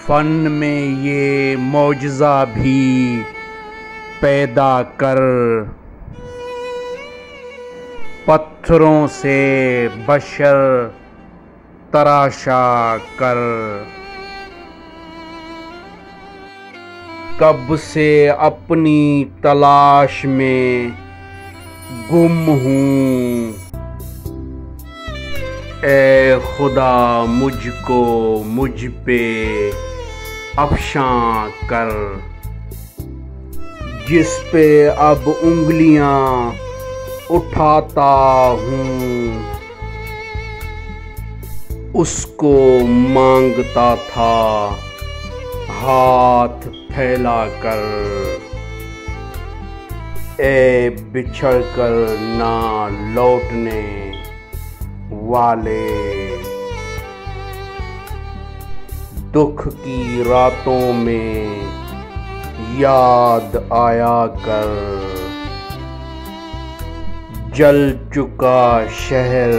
Fun में ये मौजज़ा भी पैदा कर, पत्थरों से बशर तराशा कर। कब से अपनी तलाश में गुम हूँ, ए खुदा मुझको मुझ पे अफ़शां कर। जिस पे अब उंगलियां उठाता हूँ, उसको मांगता था हाथ फैला कर। ए बिछड़ कर ना लौटने वाले, दुख की रातों में याद आया कर। जल चुका शहर,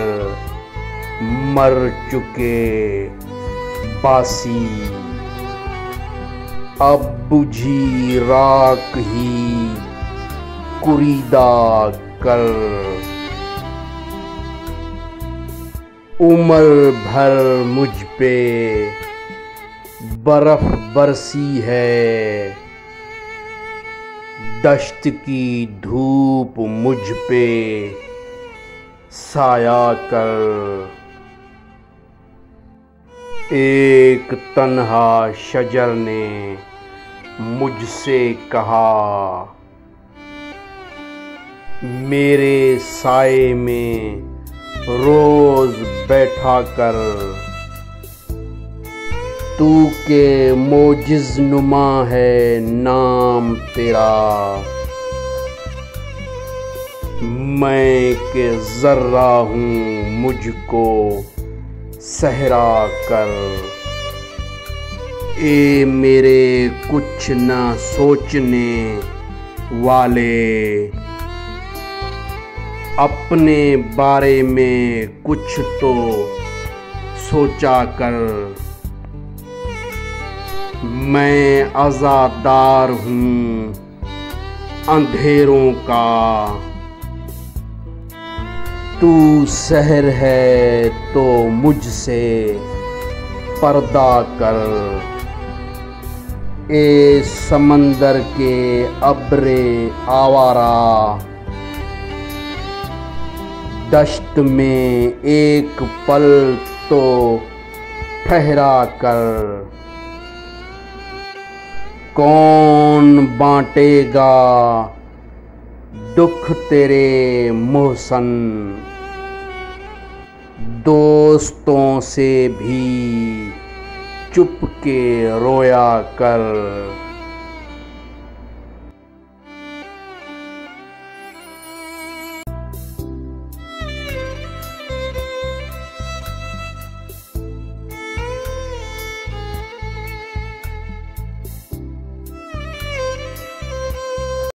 मर चुके बासी, अब बुझी राख ही कुरीदा कर। उम्र भर मुझ पे बर्फ बरसी है, दश्त की धूप मुझ पे साया कर। एक तन्हा शजर ने मुझसे कहा, मेरे साए में रोज बैठा कर। तू के मोजिज़ नुमा है नाम तेरा, मैं के ज़र्रा हूँ मुझको सहरा कर। ए मेरे कुछ न सोचने वाले, अपने बारे में कुछ तो सोचा कर। मैं आज़ादार हूँ अंधेरों का, तू सहर है तो मुझसे पर्दा कर। ए समंदर के अब्रे आवारा, दश्त में एक पल तो ठहरा कर। कौन बांटेगा दुख तेरे मोहसन, दोस्तों से भी चुप के रोया कर।